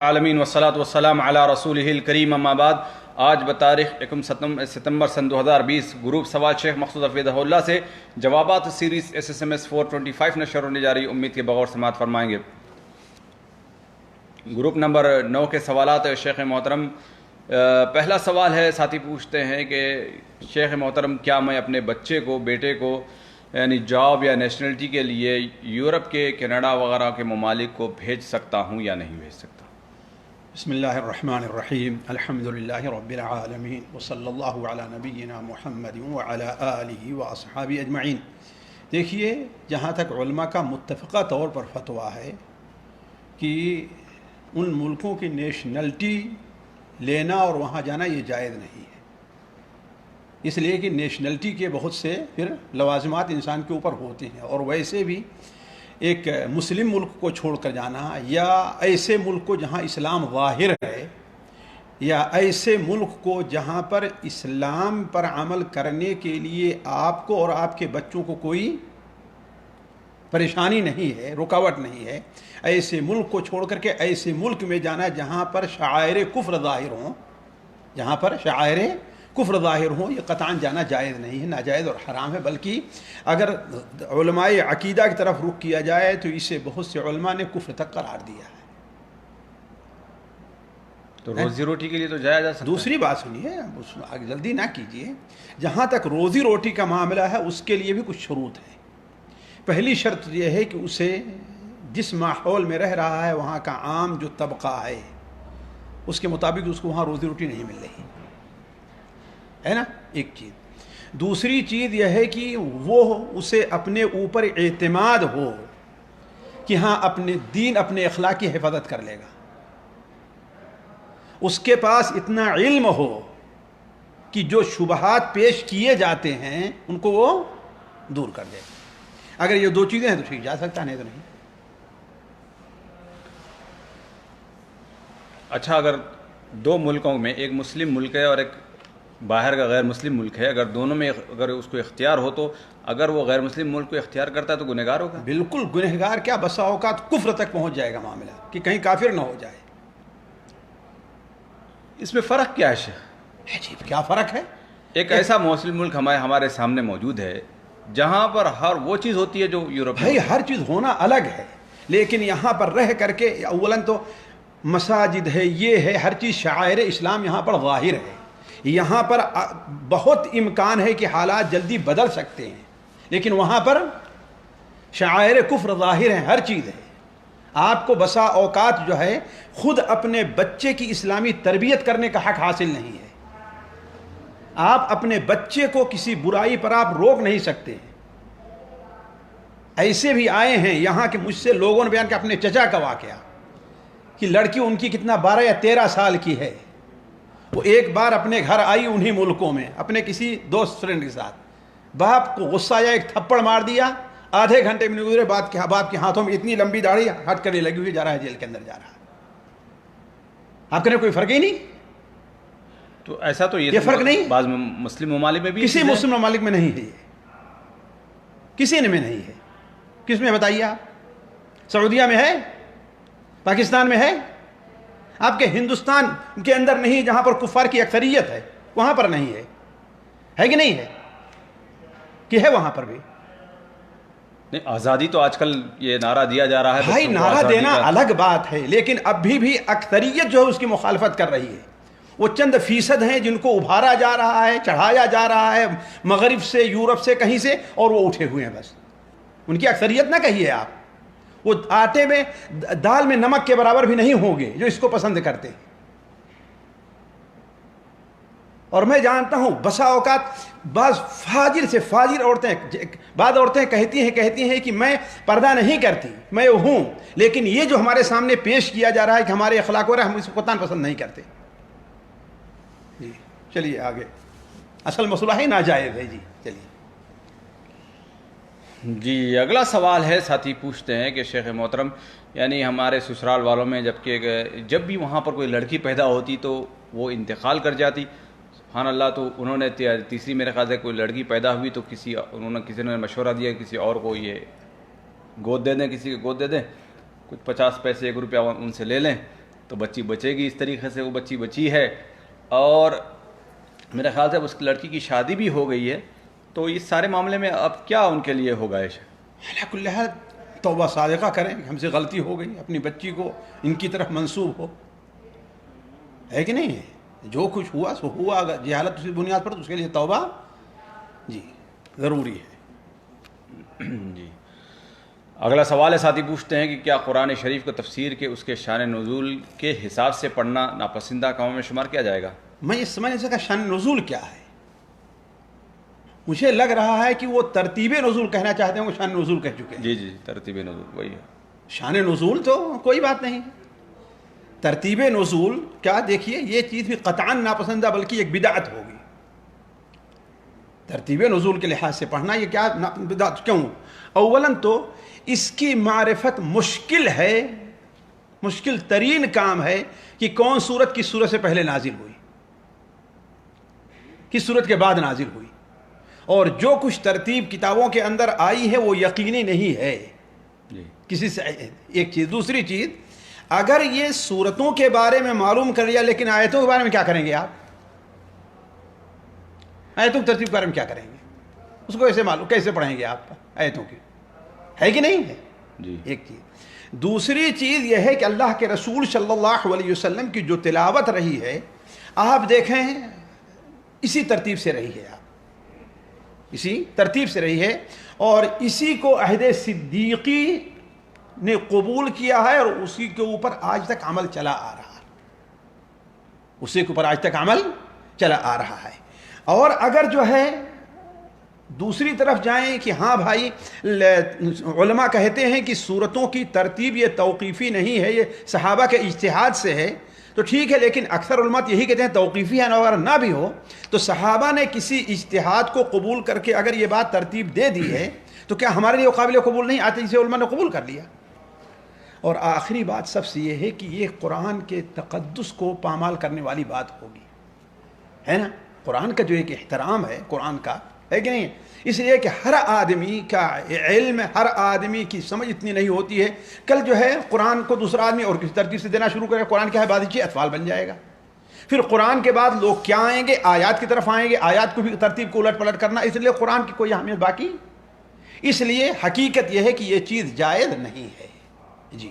عالمین والصلاة والسلام علی رسولہ الکریم اما بعد. آج بتاریخ 1 ستمبر سن 2020 گروپ سوال شیخ مقصود حفیظہ اللہ سے جوابات سیریز SSMS 425 نشر ہونے جا رہی. امید کے بغور سماعت فرمائیں گے. گروپ نمبر 9 کے سوالات شیخ محترم. پہلا سوال ہے، ساتھی پوچھتے ہیں کہ شیخ محترم کیا میں اپنے بچے کو بیٹے کو یعنی جاب یا نیشنلٹی کے لیے یورپ کے کینیڈا وغیرہ کے ممالک کو بھیج سکتا ہوں یا نہیں بھیج سکتا؟ بسم اللہ الرحمن الرحیم. الحمدللہ رب العالمین وصلی اللہ علی نبینا محمد وعلی آلہ واصحابہ اجمعین. دیکھیے، جہاں تک علماء کا متفقہ طور پر فتویٰ ہے کہ ان ملکوں کی نیشنلٹی لینا اور وہاں جانا یہ جائز نہیں ہے، اس لیے کہ نیشنلٹی کے بہت سے پھر لوازمات انسان کے اوپر ہوتے ہیں، اور ویسے بھی ایک مسلم ملک کو چھوڑ کر جانا یا ایسے ملک کو جہاں اسلام ظاہر ہے یا ایسے ملک کو جہاں پر اسلام پر عمل کرنے کے لیے آپ کو اور آپ کے بچوں کو کوئی پریشانی نہیں ہے، رکاوٹ نہیں ہے، ایسے ملک کو چھوڑ کر کے ایسے ملک میں جانا جہاں پر شعائر کفر ظاہر ہوں، جہاں پر شعائر کفر ظاہر ہوں، یہ قطعاً جانا جائز نہیں ہے، ناجائز اور حرام ہے. بلکہ اگر علماء عقیدہ کی طرف رخ کیا جائے تو اسے بہت سے علماء نے کفر تک قرار دیا ہے. تو روزی روٹی کے لیے تو جایا جا سکتا ہے. دوسری بات سنیے، جلدی نہ کیجیے. جہاں تک روزی روٹی کا معاملہ ہے اس کے لیے بھی کچھ شروط ہیں. پہلی شرط یہ ہے کہ اسے جس ماحول میں رہ رہا ہے وہاں کا عام جو طبقہ ہے اس کے مطابق اس کو وہاں روزی روٹی نہیں مل رہی ہے نا، ایک چیز. دوسری چیز یہ ہے کہ وہ اسے اپنے اوپر اعتماد ہو کہ ہاں اپنے دین اپنے اخلاق کی حفاظت کر لے گا، اس کے پاس اتنا علم ہو کہ جو شبہات پیش کیے جاتے ہیں ان کو وہ دور کر دے. اگر یہ دو چیزیں ہیں تو ٹھیک، جا سکتا، نہیں تو نہیں. اچھا، اگر دو ملکوں میں ایک مسلم ملک ہے اور ایک باہر کا غیر مسلم ملک ہے، اگر دونوں میں اگر اس کو اختیار ہو تو اگر وہ غیر مسلم ملک کو اختیار کرتا ہے تو گنہگار ہوگا؟ بالکل گنہگار کیا، بسا اوقات کفر تک پہنچ جائے گا معاملہ، کہ کہیں کافر نہ ہو جائے. اس میں فرق کیا ہے؟ عجیب، کیا فرق ہے؟ ایک ایسا مسلم ملک ہمارے سامنے موجود ہے جہاں پر ہر وہ چیز ہوتی ہے جو یورپ میں. بھائی ہر چیز ہونا الگ ہے، لیکن یہاں پر رہ کر کے اولاً تو مساجد ہے، یہ ہے، ہر چیز شعائر اسلام یہاں پر ظاہر ہے. یہاں پر بہت امکان ہے کہ حالات جلدی بدل سکتے ہیں، لیکن وہاں پر شعائر کفر ظاہر ہیں، ہر چیز ہے. آپ کو بسا اوقات جو ہے خود اپنے بچے کی اسلامی تربیت کرنے کا حق حاصل نہیں ہے. آپ اپنے بچے کو کسی برائی پر آپ روک نہیں سکتے. ایسے بھی آئے ہیں یہاں کے، مجھ سے لوگوں نے بیان کیا اپنے چچا کا واقعہ کہ لڑکی ان کی کتنا 12 یا 13 سال کی ہے، وہ ایک بار اپنے گھر آئی انہی ملکوں میں اپنے کسی دوست فرینڈ کے ساتھ. باپ کو غصہ آیا، ایک تھپڑ مار دیا. آدھے گھنٹے میں گزرے، باپ کے ہاتھوں میں اتنی لمبی داڑھی ہٹ کرنے لگی ہوئی، جا رہا ہے جیل کے اندر جا رہا ہے. آپ کہنے کوئی فرق ہی نہیں. تو ایسا تو یہ فرق نہیں بعض مسلم ممالک میں بھی، کسی مسلم ممالک میں نہیں ہے، یہ کسی میں نہیں ہے. کس میں بتائیے آپ؟ سعودیہ میں ہے؟ پاکستان میں ہے؟ آپ کے ہندوستان کے اندر نہیں، جہاں پر کفار کی اکثریت ہے وہاں پر نہیں ہے. ہے کہ نہیں ہے؟ کہ ہے وہاں پر بھی؟ نہیں، آزادی تو آج کل یہ نعرہ دیا جا رہا ہے. بھائی نعرہ دینا الگ بات ہے، لیکن ابھی بھی اکثریت جو ہے اس کی مخالفت کر رہی ہے. وہ چند فیصد ہیں جن کو ابھارا جا رہا ہے، چڑھایا جا رہا ہے مغرب سے، یورپ سے، کہیں سے، اور وہ اٹھے ہوئے ہیں. بس ان کی اکثریت نہ کہیے آپ. وہ آٹے میں، دال میں نمک کے برابر بھی نہیں ہوں گے جو اس کو پسند کرتے ہیں. اور میں جانتا ہوں بسا اوقات بعض فاجر سے فاجر عورتیں، بعض عورتیں کہتی ہیں کہ میں پردہ نہیں کرتی، میں ہوں، لیکن یہ جو ہمارے سامنے پیش کیا جا رہا ہے کہ ہمارے اخلاق ہو رہا ہے، ہم اس کو قطعاً پسند نہیں کرتے. جی چلیے آگے. اصل مسئلہ ہے ناجائز ہے. جی چلیے. جی اگلا سوال ہے، ساتھی پوچھتے ہیں کہ شیخ محترم یعنی ہمارے سسرال والوں میں جب بھی وہاں پر کوئی لڑکی پیدا ہوتی تو وہ انتقال کر جاتی. سبحان اللہ. تو انہوں نے تیسری میرے خیال سے کوئی لڑکی پیدا ہوئی تو کسی نے مشورہ دیا کسی اور کو یہ گود دے دیں، کسی کو گود دے دیں، کچھ 50 پیسے 1 روپیہ ان سے لے لیں تو بچی بچے گی. اس طریقے سے وہ بچی بچی ہے. اور میرے خیال سے اب اس لڑکی کی شادی بھی ہو گئی ہے. تو اس سارے معاملے میں اب کیا ان کے لیے ہوگا؟ علی کل حال توبہ صادقہ کریں، ہم سے غلطی ہو گئی، اپنی بچی کو ان کی طرف منسوب ہو، ہے کہ نہیں؟ جو کچھ ہوا سو ہوا، اگر جہالت اسی بنیاد پر تو اس کے لیے توبہ جی ضروری ہے. جی. اگلا سوال ہے، ساتھی پوچھتے ہیں کہ کیا قرآن شریف کو تفسیر کے اس کے شان نزول کے حساب سے پڑھنا ناپسندہ کاموں میں شمار کیا جائے گا؟ میں یہ سمجھ نہیں سکا شان نزول کیا ہے. مجھے لگ رہا ہے کہ وہ ترتیب نزول کہنا چاہتے ہیں، وہ شان نزول کہہ چکے ہیں. جی جی، ترتیب نزول وہی ہے. شان نزول تو کوئی بات نہیں. ترتیب نزول کیا، دیکھیے یہ چیز بھی قطعاً ناپسندہ بلکہ ایک بدعت ہوگی. ترتیب نزول کے لحاظ سے پڑھنا یہ کیا بدعت کیوں؟ اولاً تو اس کی معرفت مشکل ہے، مشکل ترین کام ہے کہ کون سورت کس سورت سے پہلے نازل ہوئی، کس سورت کے بعد نازل ہوئی. اور جو کچھ ترتیب کتابوں کے اندر آئی ہے وہ یقینی نہیں ہے کسی سے. ایک چیز. دوسری چیز، اگر یہ سورتوں کے بارے میں معلوم کر لیا لیکن آیتوں کے بارے میں کیا کریں گے آپ؟ آیتوں کی ترتیب کے بارے میں کیا کریں گے؟ اس کو ایسے معلوم کیسے پڑھیں گے آپ آیتوں کی؟ ہے کہ نہیں ہے؟ جی. ایک چیز. دوسری چیز یہ ہے کہ اللہ کے رسول صلی اللہ علیہ وسلم کی جو تلاوت رہی ہے آپ دیکھیں اسی ترتیب سے رہی ہے، آپ اسی ترتیب سے رہی ہے، اور اسی کو عہد صدیقی نے قبول کیا ہے، اور اسی کے اوپر آج تک عمل چلا آ رہا ہے. اسی کے اوپر آج تک عمل چلا آ رہا ہے. اور اگر جو ہے دوسری طرف جائیں کہ ہاں بھائی علماء کہتے ہیں کہ سورتوں کی ترتیب یہ توقیفی نہیں ہے، یہ صحابہ کے اجتہاد سے ہے، تو ٹھیک ہے، لیکن اکثر علماء یہی کہتے ہیں توقیفی ہے، اگر نہ بھی ہو تو صحابہ نے کسی اجتہاد کو قبول کر کے اگر یہ بات ترتیب دے دی ہے تو کیا ہمارے لیے قابل قبول نہیں آتے جسے علماء نے قبول کر لیا؟ اور آخری بات سب سے یہ ہے کہ یہ قرآن کے تقدس کو پامال کرنے والی بات ہوگی، ہے نا؟ قرآن کا جو ایک احترام ہے قرآن کا، ہے کہ نہیں؟ اس لیے کہ ہر آدمی کا علم، ہر آدمی کی سمجھ اتنی نہیں ہوتی ہے. کل جو ہے قرآن کو دوسرا آدمی اور کسی ترتیب سے دینا شروع کرے، قرآن کیا ہے بادشاہ اطفال بن جائے گا. پھر قرآن کے بعد لوگ کیا آئیں گے؟ آیات کی طرف آئیں گے، آیات کو بھی ترتیب کو الٹ پلٹ کرنا. اس لیے قرآن کی کوئی اہمیت باقی. اس لیے حقیقت یہ ہے کہ یہ چیز جائز نہیں ہے. جی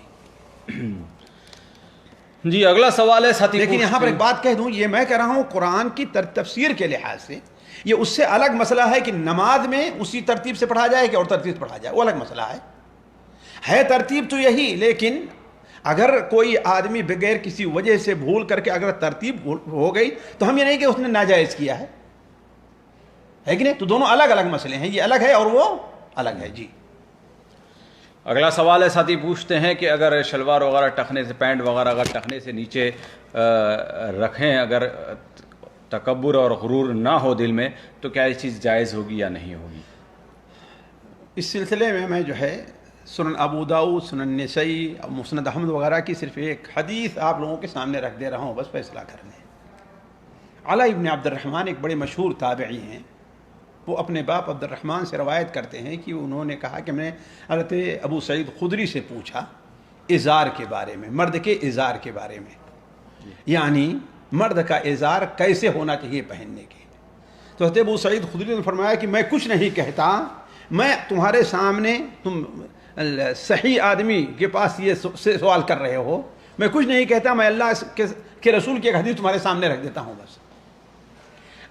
جی. اگلا سوال ہے ساتھی، لیکن یہاں پر ایک بات کہہ دوں، یہ میں کہہ رہا ہوں قرآن کی تفسیر کے لحاظ سے یہ اس سے الگ مسئلہ ہے کہ نماز میں اسی ترتیب سے پڑھا جائے کہ اور ترتیب سے پڑھا جائے، وہ الگ مسئلہ ہے ترتیب تو یہی. لیکن اگر کوئی آدمی بغیر کسی وجہ سے بھول کر کے اگر ترتیب ہو گئی تو ہم یہ نہیں کہ اس نے ناجائز کیا ہے کہ نہیں؟ تو دونوں الگ الگ مسئلے ہیں، یہ الگ ہے اور وہ الگ ہے. جی. اگلا سوال ہے ساتھی پوچھتے ہیں کہ اگر شلوار وغیرہ ٹخنے سے، پینٹ وغیرہ اگر ٹخنے سے نیچے رکھیں، اگر تکبر اور غرور نہ ہو دل میں، تو کیا یہ چیز جائز ہوگی یا نہیں ہوگی؟ اس سلسلے میں میں جو ہے سنن ابو داؤد، سنن نسائی، مسند احمد وغیرہ کی صرف ایک حدیث آپ لوگوں کے سامنے رکھ دے رہا ہوں، بس فیصلہ کر لیں. علی ابن عبد الرحمن ایک بڑے مشہور تابعی ہیں، وہ اپنے باپ عبد الرحمن سے روایت کرتے ہیں کہ انہوں نے کہا کہ میں نے حضرت ابو سعید خدری سے پوچھا ازار کے بارے میں، مرد کے ازار کے بارے میں، یعنی مرد کا ازار کیسے ہونا چاہیے پہننے کے. تو حضرت ابو سعید خدری نے فرمایا کہ میں کچھ نہیں کہتا، میں تمہارے سامنے، تم صحیح آدمی کے پاس یہ سوال کر رہے ہو، میں کچھ نہیں کہتا، میں اللہ کے رسول کی ایک حدیث تمہارے سامنے رکھ دیتا ہوں بس.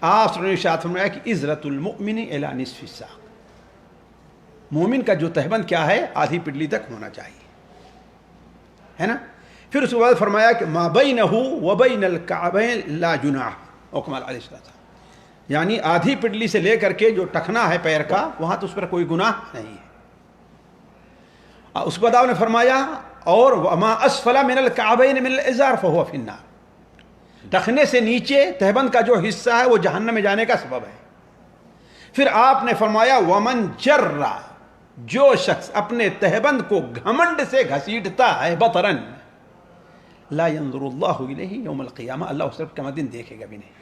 آپ نے ارشاد فرمایا کہ عزرت المؤمن الی نصف الساق، مومن کا جو تہبند کیا ہے آدھی پڈلی تک ہونا چاہیے، ہے نا. پھر اس کے بعد فرمایا کہ ما بینہ وبین الکعبین لا جناح، او کما علیہ السلام، یعنی آدھی پڈلی سے لے کر کے جو ٹخنا ہے پیر کا وہاں تو اس پر کوئی گناہ نہیں ہے. اس کے بعد آپ نے فرمایا اور وما اسفل من الکعبین من الازار فهو فی النار، ٹخنے سے نیچے تہبند کا جو حصہ ہے وہ جہنم میں جانے کا سبب ہے. پھر آپ نے فرمایا ومن جرّا، جو شخص اپنے تہبند کو گھمنڈ سے گھسیٹتا ہے، بطرن لا ينظر اللہ الیہ یوم القیامہ، اللہ اس طرف قیامت دن دیکھے گا بھی نہیں.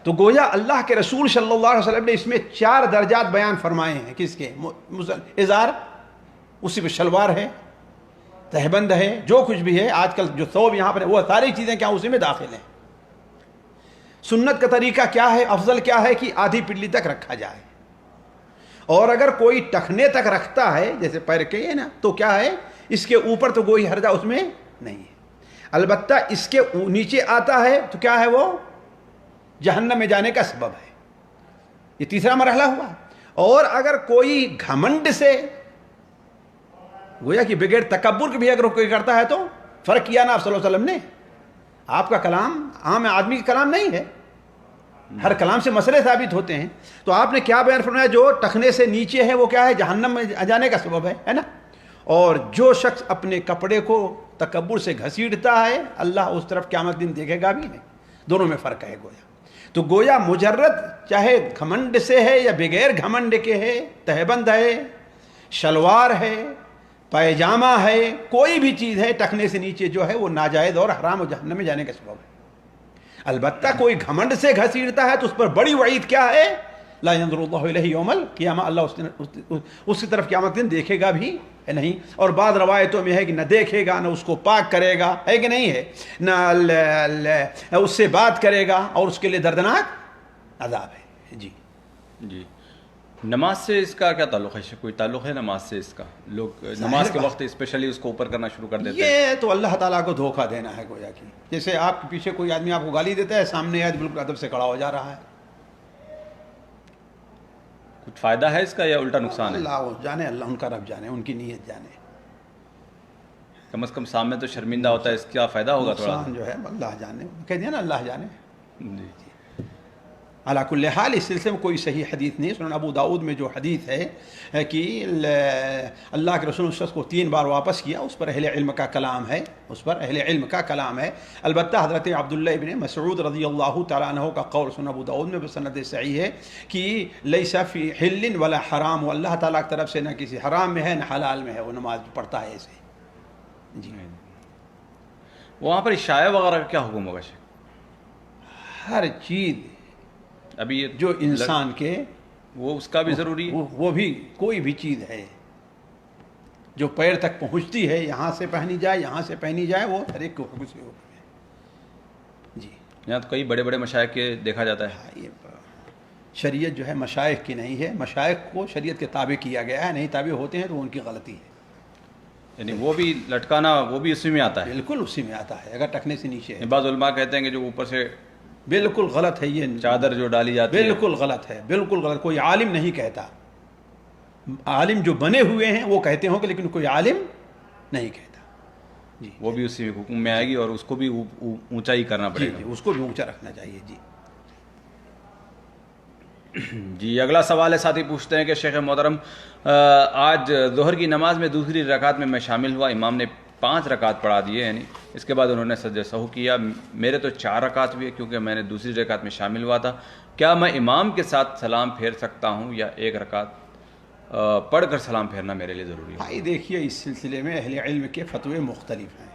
تو گویا اللہ کے رسول صلی اللہ علیہ وسلم نے اس میں 4 درجات بیان فرمائے ہیں. کس کے؟ ازار، اسی پہ شلوار ہے، تہبند ہے، جو کچھ بھی ہے آج کل جو ثوب یہاں پر ہے، وہ ساری چیزیں کیا اسی میں داخل ہیں۔ سنت کا طریقہ کیا ہے، افضل کیا ہے کہ آدھی پنڈلی تک رکھا جائے، اور اگر کوئی ٹخنے تک رکھتا ہے جیسے پیر کے ہے نا تو کیا ہے اس کے اوپر تو کوئی حرجہ اس میں نہیں ہے، البتہ اس کے نیچے آتا ہے تو کیا ہے وہ جہنم میں جانے کا سبب ہے۔ یہ تیسرا مرحلہ ہوا۔ اور اگر کوئی گھمنڈ سے گویا کہ بغیر تکبر کے بھی اگر کوئی کرتا ہے تو فرق کیا نا آپ صلی اللہ علیہ وسلم نے، آپ کا کلام عام آدمی کا کلام نہیں ہے، ہر کلام سے مسئلے ثابت ہوتے ہیں، تو آپ نے کیا بیان فرمایا، جو ٹخنے سے نیچے ہے وہ کیا ہے جہنم میں جانے کا سبب ہے نا، اور جو شخص اپنے کپڑے کو تکبر سے گھسیٹتا ہے اللہ اس طرف قیامت دن دیکھے گا بھی نہیں، دونوں میں فرق ہے گویا۔ تو گویا مجرد چاہے گھمنڈ سے ہے یا بغیر گھمنڈ کے ہے، تہبند ہے، شلوار ہے، پائجامہ ہے، کوئی بھی چیز ہے ٹخنے سے نیچے جو ہے وہ ناجائز اور حرام و جہنم میں جانے کا سبب ہے۔ البتہ کوئی گھمنڈ سے گھسیٹتا ہے تو اس پر بڑی وعید کیا ہے، لا ينظر اللہ الیہ یوم القیامہ، اللہ اس کی طرف قیامت دن دیکھے گا بھی نہیں، اور بعض روایتوں میں ہے کہ نہ دیکھے گا، نہ اس کو پاک کرے گا، ہے کہ نہیں ہے، نہ اس سے بات کرے گا، اور اس کے لیے دردناک عذاب ہے۔ جی جی، نماز سے اس کا کیا تعلق ہے؟ کوئی تعلق ہے نماز سے اس کا؟ لوگ نماز کے وقت اسپیشلی اس کو اوپر کرنا شروع کر دیتے ہیں۔ یہ تو اللہ تعالیٰ کو دھوکہ دینا ہے گویا کہ جیسے آپ کے پیچھے کوئی آدمی آپ کو گالی دیتا ہے، سامنے آج بالکل ادب سے کھڑا ہو جا رہا ہے، کچھ فائدہ ہے اس کا یا الٹا نقصان ہے؟ اللہ جانے، اللہ ان کا رب جانے، ان کی نیت جانے، کم از کم سامنے تو شرمندہ ہوتا ہے، اس کا فائدہ ہوگا تھوڑا؟ نقصان جو ہے اللہ جانے، کہہ دیا نا اللہ جانے۔ جی علی کل حال اس سلسلے میں کوئی صحیح حدیث نہیں۔ سنن ابو داؤد میں جو حدیث ہے کہ اللہ کے رسول اس کو 3 بار واپس کیا، اس پر اہل علم کا کلام ہے، اس پر اہل علم کا کلام ہے۔ البتہ حضرت عبداللہ ابن مسعود رضی اللہ تعالیٰ عنہ کا قول سنن ابو داؤد میں بسند صحیح ہے کہ لیس فی حل ولا حرام، اللہ تعالیٰ کی طرف سے نہ کسی حرام میں ہے نہ حلال میں ہے، وہ نماز پڑھتا ہے ایسے۔ جی وہاں پر عشاء وغیرہ کا کیا حکم ہوگا شیخ؟ ہر چیز ابھی یہ جو انسان کے وہ اس کا بھی ضروری ہے؟ وہ بھی کوئی بھی چیز ہے جو پیر تک پہنچتی ہے، یہاں سے پہنی جائے، یہاں سے پہنی جائے، وہ ہر ایک کو حکم سے حکم ہے۔ جی یہاں تو کئی بڑے بڑے مشائخ کے دیکھا جاتا ہے۔ یہ شریعت جو ہے مشائخ کی نہیں ہے، مشائخ کو شریعت کے تابع کیا گیا ہے، نہیں تابع ہوتے ہیں تو ان کی غلطی ہے، یعنی وہ بھی لٹکانا وہ بھی اسی میں آتا ہے؟ بالکل اسی میں آتا ہے اگر ٹکنے سے نیچے ہے۔ بعض علماء کہتے ہیں کہ جو اوپر سے بالکل غلط ہے، یہ چادر جو ڈالی جاتی ہے بالکل غلط ہے، بالکل غلط، کوئی عالم نہیں کہتا، عالم جو بنے ہوئے ہیں وہ کہتے ہوں گے لیکن کوئی عالم نہیں کہتا۔ جی وہ بھی اسی حکم میں آئے گی اور اس کو بھی اونچا ہی کرنا پڑے جی گا۔ جی اس کو بھی اونچا رکھنا چاہیے۔ جی جی اگلا سوال ہے، ساتھی پوچھتے ہیں کہ شیخ محترم آج ظہر کی نماز میں دوسری رکعت میں شامل ہوا، امام نے 5 رکعت پڑھا دیے، یعنی اس کے بعد انہوں نے سجدہ سہو کیا، میرے تو 4 رکعت ہوئے کیونکہ میں نے دوسری رکعت میں شامل ہوا تھا، کیا میں امام کے ساتھ سلام پھیر سکتا ہوں یا 1 رکعت پڑھ کر سلام پھیرنا میرے لیے ضروری ہے؟ بھائی دیکھیے اس سلسلے میں اہل علم کے فتوے مختلف ہیں۔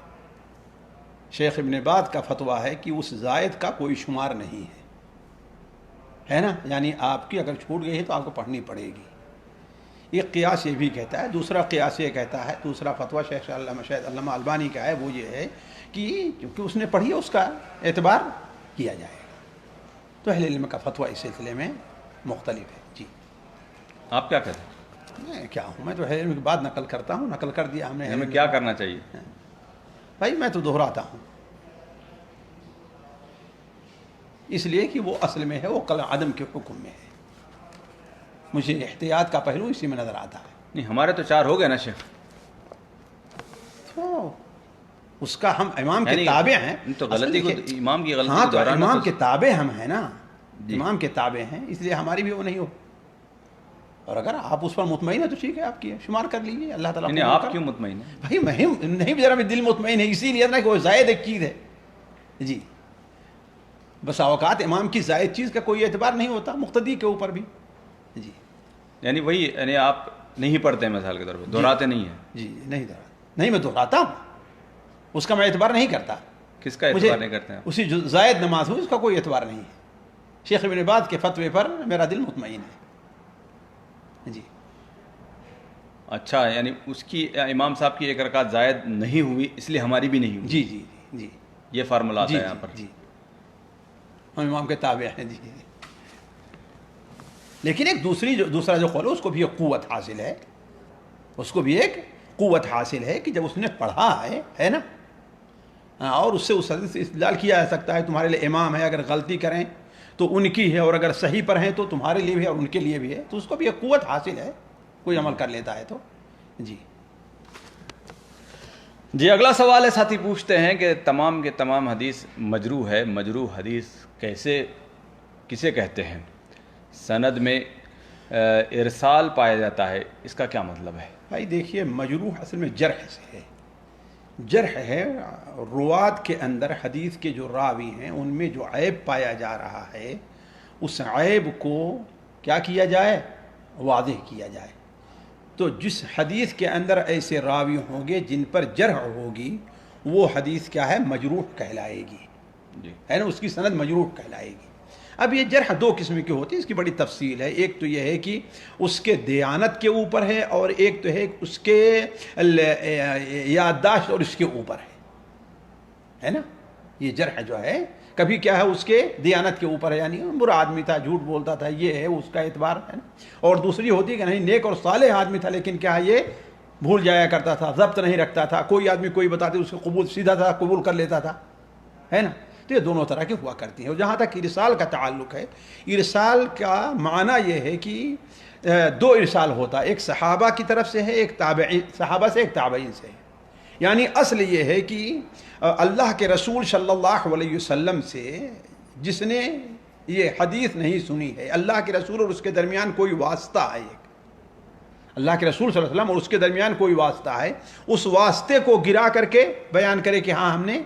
شیخ ابن باز کا فتویٰ ہے کہ اس زائد کا کوئی شمار نہیں ہے نا، یعنی آپ کی اگر چھوٹ گئی ہے تو آپ کو پڑھنی پڑے گی۔ ایک قیاس یہ بھی کہتا ہے، دوسرا قیاس یہ کہتا ہے، دوسرا فتویٰ شیخ علامہ البانی کا ہے، وہ یہ ہے کہ کیونکہ اس نے پڑھی ہے اس کا اعتبار کیا جائے گا۔ تو اہل علم کا فتویٰ اس سلسلے میں مختلف ہے۔ جی آپ کیا کہتے ہیں؟ میں کیا ہوں، میں تو اہل علم کی بات نقل کرتا ہوں، نقل کر دیا ہم نے۔ ہمیں کیا کرنا چاہیے؟ بھائی میں تو دہراتا ہوں اس لیے کہ وہ اصل میں ہے، وہ قلع عدم کے حکم میں ہے، مجھے احتیاط کا پہلو اسی میں نظر آتا ہے۔ نہیں ہمارے تو 4 ہو گئے نا شیخ، تو اس کا ہم امام کے یعنی تابع ہیں، تو غلطی کو امام کی غلطی ہاں کو تو دہرانا امام تو- کے تابع ہم ہیں نا، جی۔ امام کے تابع ہیں، اس لیے ہماری بھی وہ نہیں ہو، اور اگر آپ اس پر مطمئن ہیں تو ٹھیک ہے، آپ کی شمار کر لیجیے، اللہ تعالیٰ نہیں کو آپ کر- کیوں مطمئن ہیں؟ بھائی نہیں ذرا بھی دل مطمئن ہے، اسی لیے نا کہ وہ زائد ایک چیز ہے۔ جی بس اوقات امام کی زائد چیز کا کوئی اعتبار نہیں ہوتا، مقتدی کے اوپر بھی۔ جی یعنی وہی، یعنی آپ نہیں پڑھتے ہیں مثال کے طور پہ، دہراتے نہیں ہیں؟ جی نہیں دہراتا، نہیں میں دہراتا ہوں، اس کا میں اعتبار نہیں کرتا، کس کا مجھے اعتبار نہیں کرتے ہیں؟ اسی جو زائد نماز ہو اس کا کوئی اعتبار نہیں ہے۔ شیخ ابن باز کے فتوے پر میرا دل مطمئن ہے۔ جی اچھا، یعنی اس کی امام صاحب کی ایک رکعت زائد نہیں ہوئی اس لیے ہماری بھی نہیں ہوئی. جی جی جی یہ فارمولہ آتا جی ہے یہاں پر. جی. ہم امام کے تابع ہیں. جی. لیکن ایک دوسرا جو قول ہے اس کو بھی ایک قوت حاصل ہے، اس کو بھی ایک قوت حاصل ہے کہ جب اس نے پڑھا ہے نا، اور اس سے اس حدیث سے استدلال کیا جا سکتا ہے تمہارے لیے امام ہے، اگر غلطی کریں تو ان کی ہے، اور اگر صحیح پر ہیں تو تمہارے لیے بھی ہے اور ان کے لیے بھی ہے، تو اس کو بھی ایک قوت حاصل ہے کوئی عمل کر لیتا ہے تو. جی جی، اگلا سوال ہے، ساتھی پوچھتے ہیں کہ تمام کے تمام حدیث مجروح ہے. مجروح حدیث کسے کہتے ہیں؟ سند میں ارسال پایا جاتا ہے، اس کا کیا مطلب ہے؟ بھائی دیکھیے، مجروح اصل میں جرح سے ہے. جرح ہے روات کے اندر، حدیث کے جو راوی ہیں ان میں جو عیب پایا جا رہا ہے اس عیب کو کیا کیا جائے؟ واضح کیا جائے. تو جس حدیث کے اندر ایسے راوی ہوں گے جن پر جرح ہوگی، وہ حدیث کیا ہے؟ مجروح کہلائے گی. جی، ہے نا، اس کی سند مجروح کہلائے گی. اب یہ جرح دو قسم کی ہوتی ہے، اس کی بڑی تفصیل ہے. ایک تو یہ ہے کہ اس کے دیانت کے اوپر ہے، اور ایک تو ہے اس کے یادداشت اور اس کے اوپر ہے نا. یہ جرح جو ہے کبھی کیا ہے اس کے دیانت کے اوپر ہے، یعنی برا آدمی تھا، جھوٹ بولتا تھا، یہ ہے اس کا اعتبار ہے نا. اور دوسری ہوتی ہے کہ نہیں، نیک اور صالح آدمی تھا لیکن کیا ہے یہ بھول جایا کرتا تھا، ضبط نہیں رکھتا تھا، کوئی آدمی کوئی بتاتے اس کو قبول سیدھا تھا، قبول کر لیتا تھا، ہے نا. تو یہ دونوں طرح کے ہوا کرتی ہیں. اور جہاں تک ارسال کا تعلق ہے، ارسال کا معنی یہ ہے کہ دو ارسال ہوتا ہے، ایک صحابہ کی طرف سے ہے، ایک تابعین، صحابہ سے ایک تابعین سے ہے. یعنی اصل یہ ہے کہ اللہ کے رسول صلی اللہ علیہ وسلم سے جس نے یہ حدیث نہیں سنی ہے، اللہ کے رسول اور اس کے درمیان کوئی واسطہ ہے، اللہ کے رسول صلی اللہ علیہ وسلم اور اس کے درمیان کوئی واسطہ ہے، اس واسطے کو گرا کر کے بیان کرے کہ ہاں ہم نے.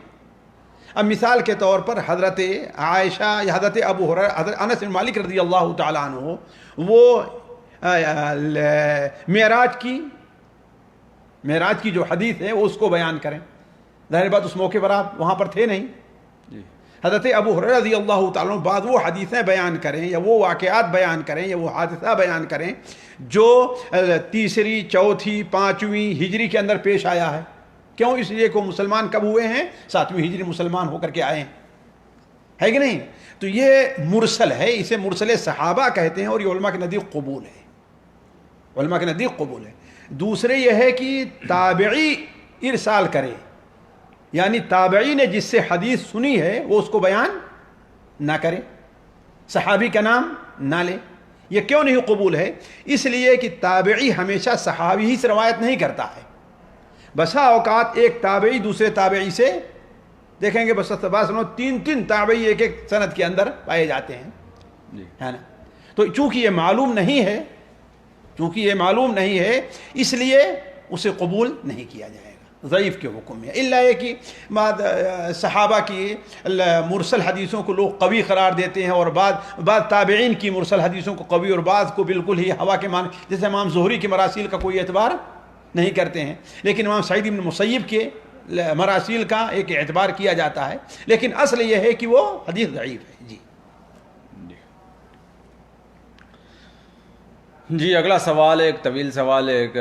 اب مثال کے طور پر حضرت عائشہ یا حضرت ابو ہریرہ، حضرت انس بن مالک رضی اللہ تعالیٰ عنہ، وہ معراج کی جو حدیث ہے وہ اس کو بیان کریں. ظاہر بات اس موقع پر آپ وہاں پر تھے نہیں. حضرت ابو ہریرہ رضی اللہ تعالیٰ عنہ بعد وہ حدیثیں بیان کریں یا وہ واقعات بیان کریں یا وہ حادثہ بیان کریں جو تیسری، چوتھی، پانچویں ہجری کے اندر پیش آیا ہے. کیوں؟ اس لیے کہ وہ مسلمان کب ہوئے ہیں؟ 7ویں ہجری مسلمان ہو کر کے آئے ہیں، ہے کہ نہیں. تو یہ مرسل ہے، اسے مرسل صحابہ کہتے ہیں، اور یہ علماء کے نزدیک قبول ہے، علماء کے نزدیک قبول ہے. دوسرے یہ ہے کہ تابعی ارسال کرے، یعنی تابعی نے جس سے حدیث سنی ہے وہ اس کو بیان نہ کرے، صحابی کا نام نہ لے. یہ کیوں نہیں قبول ہے؟ اس لیے کہ تابعی ہمیشہ صحابی ہی سے روایت نہیں کرتا ہے. بسا اوقات ایک تابعی دوسرے تابعی سے، دیکھیں گے بس تین تابعی ایک سند کے اندر پائے جاتے ہیں، ہے نا. تو چونکہ یہ معلوم نہیں ہے اس لیے اسے قبول نہیں کیا جائے گا، ضعیف کے حکم میں. الا یہ کہ صحابہ کی مرسل حدیثوں کو لوگ قوی قرار دیتے ہیں، اور بعض تابعین کی مرسل حدیثوں کو قوی اور بعض کو بالکل ہی ہوا کے معنی، جیسے امام زہری کی مراسیل کا کوئی اعتبار نہیں کرتے ہیں، لیکن امام سعید بن مسیب کے مراسیل کا ایک اعتبار کیا جاتا ہے. لیکن اصل یہ ہے کہ وہ حدیث ضعیف ہے. جی، اگلا سوال ہے، ایک طویل سوال ہے، ایک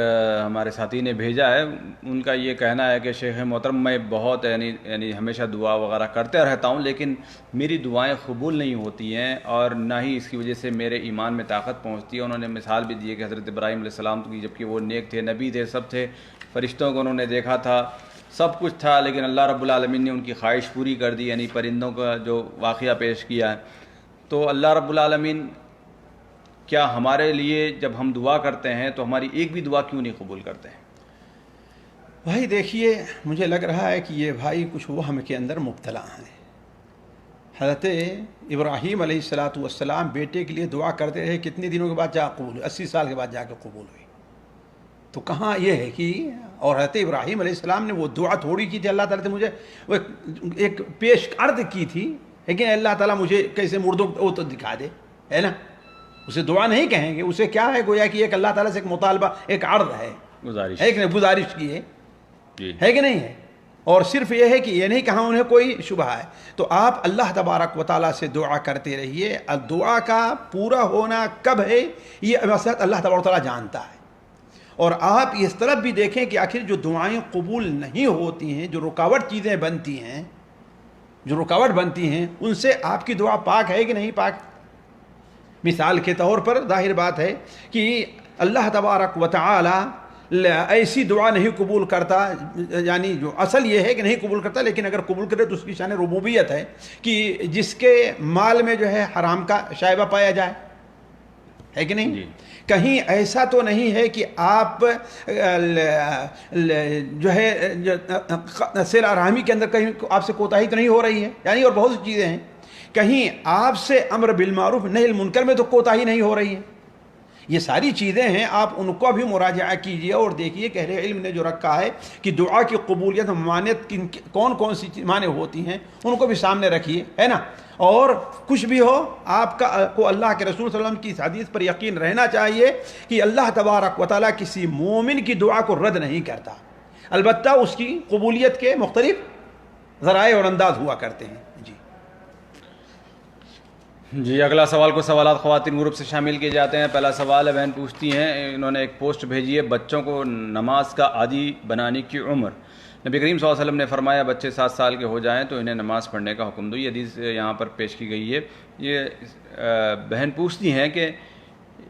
ہمارے ساتھی نے بھیجا ہے. ان کا یہ کہنا ہے کہ شیخ محترم، میں بہت یعنی ہمیشہ دعا وغیرہ کرتے رہتا ہوں، لیکن میری دعائیں قبول نہیں ہوتی ہیں، اور نہ ہی اس کی وجہ سے میرے ایمان میں طاقت پہنچتی ہے. انہوں نے مثال بھی دی ہے کہ حضرت ابراہیم علیہ السلام کی، جبکہ وہ نیک تھے، نبی تھے، سب تھے، فرشتوں کو انہوں نے دیکھا تھا، سب کچھ تھا، لیکن اللہ رب العالمین نے ان کی خواہش پوری کر دی، یعنی پرندوں کا جو واقعہ پیش کیا ہے. تو اللہ رب العالمین کیا ہمارے لیے جب ہم دعا کرتے ہیں تو ہماری ایک بھی دعا کیوں نہیں قبول کرتے ہیں؟ بھائی دیکھیے، مجھے لگ رہا ہے کہ یہ بھائی کچھ وہم کے اندر مبتلا ہیں. حضرت ابراہیم علیہ السلام بیٹے کے لیے دعا کرتے رہے، کتنے دنوں کے بعد جا قبول ہوئی؟ 80 سال کے بعد جا کے قبول ہوئی. تو کہاں یہ ہے کہ، اور حضرت ابراہیم علیہ السلام نے وہ دعا تھوڑی کی تھی، اللہ تعالیٰ سے مجھے وہ ایک پیش عرض کی تھی، لیکن اللہ تعالیٰ مجھے کیسے مردوں وہ تو دکھا دے، ہے نا. اسے دعا نہیں کہیں گے، اسے کیا ہے، گویا کہ ایک اللہ تعالیٰ سے ایک مطالبہ، ایک عرض ہے، گزارش کی ہے کہ نہیں ہے. اور صرف یہ ہے کہ یہ نہیں کہا انہیں کوئی شبہ ہے. تو آپ اللہ تبارک و تعالیٰ سے دعا کرتے رہیے. دعا کا پورا ہونا کب ہے یہ مسئلہ اللہ تبارک و تعالیٰ جانتا ہے. اور آپ اس طرف بھی دیکھیں کہ آخر جو دعائیں قبول نہیں ہوتی ہیں، جو رکاوٹ چیزیں بنتی ہیں، جو رکاوٹ بنتی ہیں، ان سے آپ کی دعا پاک ہے کہ نہیں پاک؟ مثال کے طور پر ظاہر بات ہے کہ اللہ تبارک و تعالی ایسی دعا نہیں قبول کرتا، یعنی جو اصل یہ ہے کہ نہیں قبول کرتا، لیکن اگر قبول کرے تو اس کی شان ربوبیت ہے کہ جس کے مال میں جو ہے حرام کا شائبہ پایا جائے، ہے کہ نہیں؟ جی کہیں ایسا تو نہیں ہے کہ آپ جو ہے صلہ رحمی کے اندر کہیں آپ سے کوتاہی تو نہیں ہو رہی ہے، یعنی اور بہت سی چیزیں ہیں، کہیں آپ سے امر بالمعروف نہی المنکر میں تو کوتاہی نہیں ہو رہی ہے. یہ ساری چیزیں ہیں، آپ ان کو بھی مراجعہ کیجئے اور دیکھیے کہ اہل علم نے جو رکھا ہے کہ دعا کی قبولیت ممانعت کون کون سی معنی ہوتی ہیں، ان کو بھی سامنے رکھیے، ہے نا. اور کچھ بھی ہو، آپ کو اللہ کے رسول صلی اللہ علیہ وسلم کی اس حدیث پر یقین رہنا چاہیے کہ اللہ تبارک و تعالیٰ کسی مومن کی دعا کو رد نہیں کرتا، البتہ اس کی قبولیت کے مختلف ذرائع اور انداز ہوا کرتے ہیں. جی اگلا سوال کو سوالات خواتین گروپ سے شامل کیے جاتے ہیں. پہلا سوال ہے، بہن پوچھتی ہیں، انہوں نے ایک پوسٹ بھیجی ہے، بچوں کو نماز کا عادی بنانے کی عمر. نبی کریم صلی اللہ علیہ وسلم نے فرمایا بچے 7 سال کے ہو جائیں تو انہیں نماز پڑھنے کا حکم دو. یہ حدیث یہاں پر پیش کی گئی ہے. یہ بہن پوچھتی ہیں کہ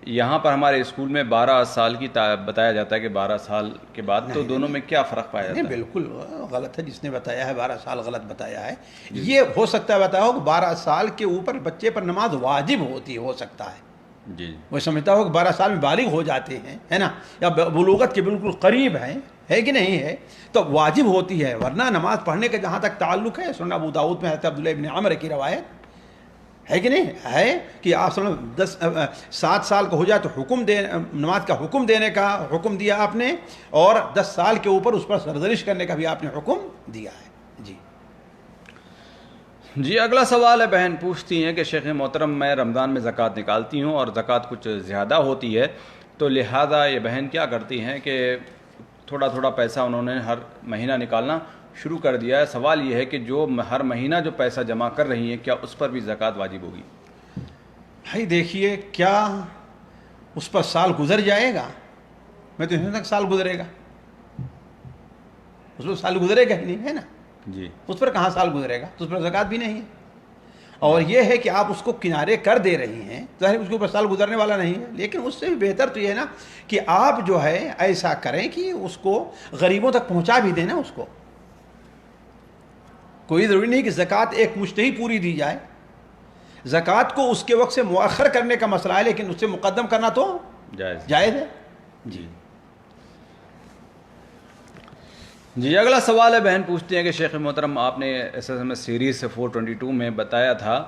یہاں پر ہمارے اسکول میں 12 سال کی بتایا جاتا ہے کہ 12 سال کے بعد، تو دونوں میں کیا فرق پایا جاتا ہے؟ بالکل غلط ہے، جس نے بتایا ہے 12 سال غلط بتایا ہے. یہ ہو سکتا ہے بتایا ہو کہ 12 سال کے اوپر بچے پر نماز واجب ہوتی ہو سکتا ہے. جی وہ سمجھتا ہو کہ 12 سال میں بالغ ہو جاتے ہیں، ہے نا، یا بلوغت کے بالکل قریب ہیں، ہے کہ نہیں ہے، تو واجب ہوتی ہے. ورنہ نماز پڑھنے کا جہاں تک تعلق ہے، سنن ابو داؤد میں حضرت عبداللہ ابن عمر کی روایت ہے کہ نہیں ہے کہ آپ صلی اللہ علیہ وسلم 7 سال کا ہو جائے تو نماز کا حکم دینے کا حکم دیا آپ نے، اور 10 سال کے اوپر اس پر سرزنش کرنے کا بھی آپ نے حکم دیا ہے. جی اگلا سوال ہے، بہن پوچھتی ہیں کہ شیخ محترم میں رمضان میں زکوٰۃ نکالتی ہوں اور زکوٰۃ کچھ زیادہ ہوتی ہے، تو لہٰذا یہ بہن کیا کرتی ہیں کہ تھوڑا تھوڑا پیسہ انہوں نے ہر مہینہ نکالنا شروع کر دیا ہے. سوال یہ ہے کہ جو ہر مہینہ جو پیسہ جمع کر رہی ہیں، کیا اس پر بھی زکوٰۃ واجب ہوگی؟ بھائی دیکھیے، کیا اس پر سال گزر جائے گا؟ میں تو نہیں تک سال گزرے گا، اس پر سال گزرے گا ہی نہیں، ہے نا. جی اس پر کہاں سال گزرے گا؟ تو اس پر زکوٰۃ بھی نہیں ہے. اور یہ ہے کہ آپ اس کو کنارے کر دے رہی ہیں، ظاہر اس کے اوپر سال گزرنے والا نہیں ہے. لیکن اس سے بھی بہتر تو یہ ہے نا کہ آپ جو ہے ایسا کریں کہ اس کو غریبوں تک پہنچا بھی دیں نا. اس کو کوئی ضروری نہیں کہ زکوٰۃ ایک مشت ہی پوری دی جائے. زکوٰۃ کو اس کے وقت سے مؤخر کرنے کا مسئلہ ہے، لیکن اس سے مقدم کرنا تو جائز ہے. جی اگلا سوال ہے، بہن پوچھتی ہیں کہ شیخ محترم آپ نے SMS سیریز 422 میں بتایا تھا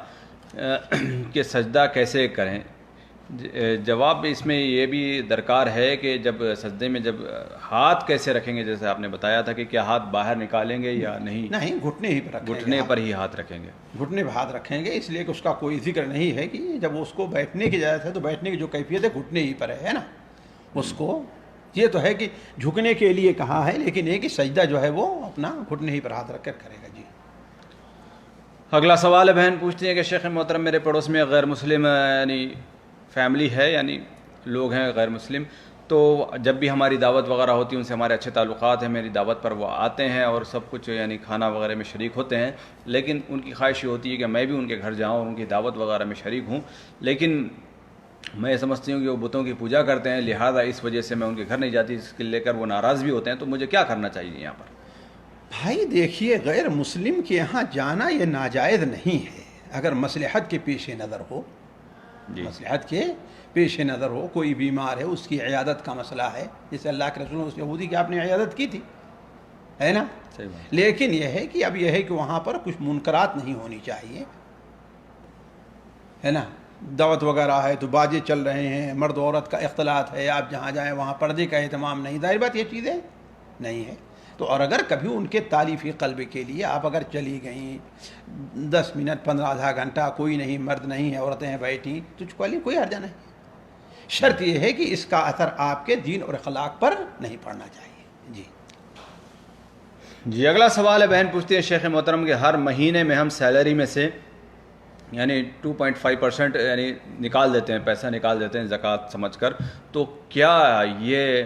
کہ سجدہ کیسے کریں. جواب اس میں یہ بھی درکار ہے کہ جب سجدے میں جب ہاتھ کیسے رکھیں گے، جیسے آپ نے بتایا تھا کہ کیا ہاتھ باہر نکالیں گے یا نہیں؟ نہیں، گھٹنے ہی پر رکھیں گے. گھٹنے پر ہی ہاتھ رکھیں گے. گھٹنے پہ ہاتھ رکھیں گے، اس لیے کہ اس کا کوئی ذکر نہیں ہے کہ جب اس کو بیٹھنے کی اجازت ہے تو بیٹھنے کی جو کیفیت ہے گھٹنے ہی پر ہے نا. اس کو یہ تو ہے کہ جھکنے کے لیے کہا ہے، لیکن یہ کہ سجدہ جو ہے وہ اپنا گھٹنے ہی پر ہاتھ رکھ کر کرے گا. جی اگلا سوال ہے، بہن پوچھتی ہیں کہ شیخ محترم میرے پڑوس میں غیر مسلم یعنی فیملی ہے، یعنی لوگ ہیں غیر مسلم، تو جب بھی ہماری دعوت وغیرہ ہوتی ہے ان سے ہمارے اچھے تعلقات ہیں، میری دعوت پر وہ آتے ہیں اور سب کچھ یعنی کھانا وغیرہ میں شریک ہوتے ہیں، لیکن ان کی خواہش یہ ہوتی ہے کہ میں بھی ان کے گھر جاؤں اور ان کی دعوت وغیرہ میں شریک ہوں. لیکن میں سمجھتی ہوں کہ وہ بتوں کی پوجا کرتے ہیں، لہٰذا اس وجہ سے میں ان کے گھر نہیں جاتی، اس کے لے کر وہ ناراض بھی ہوتے ہیں. تو مجھے کیا کرنا چاہیے یہاں پر؟ بھائی دیکھیے، غیر مسلم کے یہاں جانا یہ ناجائز نہیں ہے اگر مصلحت کے پیش نظر ہو. مصلحت کے پیش نظر ہو، کوئی بیمار ہے اس کی عیادت کا مسئلہ ہے، جیسے اللہ کے رسول اس یہودی کی آپ نے عیادت کی تھی، ہے نا. لیکن یہ ہے کہ اب یہ ہے کہ وہاں پر کچھ منکرات نہیں ہونی چاہیے، ہے نا. دعوت وغیرہ ہے تو باجے چل رہے ہیں، مرد عورت کا اختلاط ہے، آپ جہاں جائیں وہاں پردے کا اہتمام نہیں، ظاہر بات یہ چیزیں نہیں ہے. تو اور اگر کبھی ان کے تالیفی قلب کے لیے آپ اگر چلی گئیں 10 منٹ 15 آدھا گھنٹہ، کوئی نہیں، مرد نہیں ہے، عورتیں ہیں بیٹھی، تو کوئی حرج نہیں. شرط یہ ہے کہ اس کا اثر آپ کے دین اور اخلاق پر نہیں پڑنا چاہیے. جی اگلا سوال ہے، بہن پوچھتی ہے شیخ محترم کہ ہر مہینے میں ہم سیلری میں سے یعنی 2.5% یعنی نکال دیتے ہیں، پیسہ نکال دیتے ہیں زکوٰۃ سمجھ کر، تو کیا یہ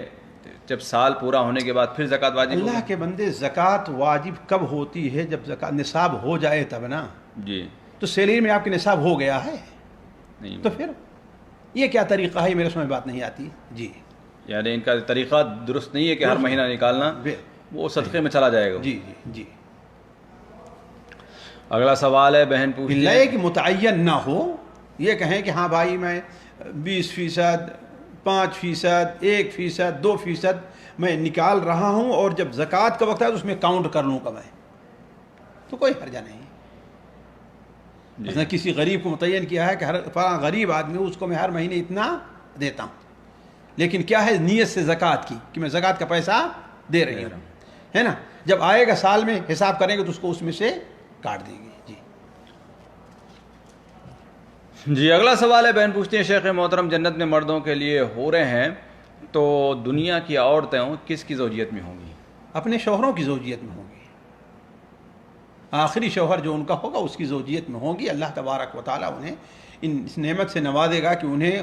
جب سال پورا ہونے کے بعد پھر زکوٰۃ واجب اللہ ہوگی؟ کے بندے زکوٰۃ واجب کب ہوتی ہے؟ جب زکوٰۃ نصاب ہو جائے تب نا. جی تو سیلری میں آپ کے نصاب ہو گیا ہے نہیں، تو پھر یہ کیا طریقہ ہے؟ میرے سمجھ بات نہیں آتی. جی یعنی ان کا طریقہ درست نہیں ہے کہ ہر درست مہینہ نکالنا وہ صدقے میں چلا جائے گا. جی جی جی. اگلا سوال ہے، بہن پوچھتی اللہ ہے کہ متعین نہ ہو، یہ کہیں کہ ہاں بھائی میں 20%، 5%، 1%، 2% میں نکال رہا ہوں، اور جب زکوٰۃ کا وقت ہے تو اس میں کاؤنٹ کر لوں گا میں، تو کوئی حرجہ نہیں. جی. اس نے کسی غریب کو متعین کیا ہے کہ ہر فلاں غریب آدمی اس کو میں ہر مہینے اتنا دیتا ہوں، لیکن کیا ہے نیت سے زکوٰۃ کی کہ میں زکوٰۃ کا پیسہ دے رہی ہوں، ہے نا. جب آئے گا سال میں حساب کریں گے تو اس کو اس میں سے کاٹ دیں گے. جی جی. اگلا سوال ہے، بہن پوچھتے ہیں شیخ محترم جنت میں مردوں کے لیے ہو رہے ہیں تو دنیا کی عورتیں کس کی زوجیت میں ہوں گی؟ اپنے شوہروں کی زوجیت میں ہوں گی. آخری شوہر جو ان کا ہوگا اس کی زوجیت میں ہوں گی. اللہ تبارک و تعالیٰ انہیں اس نعمت سے نوازے گا کہ انہیں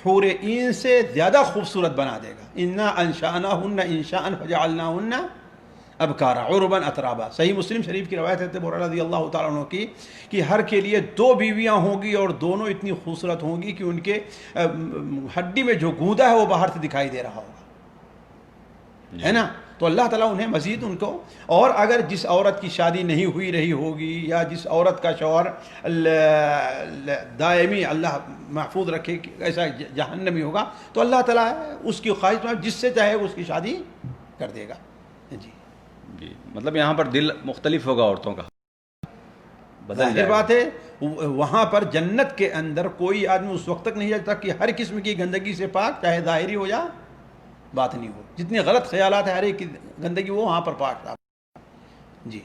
حور عین سے زیادہ خوبصورت بنا دے گا. انا انشأناہن انشاء فجعلناہن ابکارا عربا اترابا. صحیح مسلم شریف کی روایت ہے ابو ہریرہ رضی اللہ تعالیٰ عنہ کی کہ ہر کے لیے 2 بیویاں ہوں گی اور دونوں اتنی خوبصورت ہوں گی کہ ان کے ہڈی میں جو گودا ہے وہ باہر سے دکھائی دے رہا ہوگا، ہے نا. تو اللہ تعالیٰ انہیں مزید ان کو، اور اگر جس عورت کی شادی نہیں ہوئی رہی ہوگی یا جس عورت کا شوہر دائمی اللہ محفوظ رکھے ایسا جہنمی ہوگا تو اللہ تعالیٰ اس کی خواہش میں جس سے چاہے اس کی شادی کر دے گا. جی جی. مطلب یہاں پر دل مختلف ہوگا عورتوں کا، بدل ظاہر جائے گا. بات ہے وہاں پر جنت کے اندر کوئی آدمی اس وقت تک نہیں جاتا کہ ہر قسم کی گندگی سے پاک، چاہے ظاہری ہو یا باطنی ہو. جتنے غلط خیالات ہیں ہر ایک کی گندگی وہ وہاں پر پاک تھا. جی.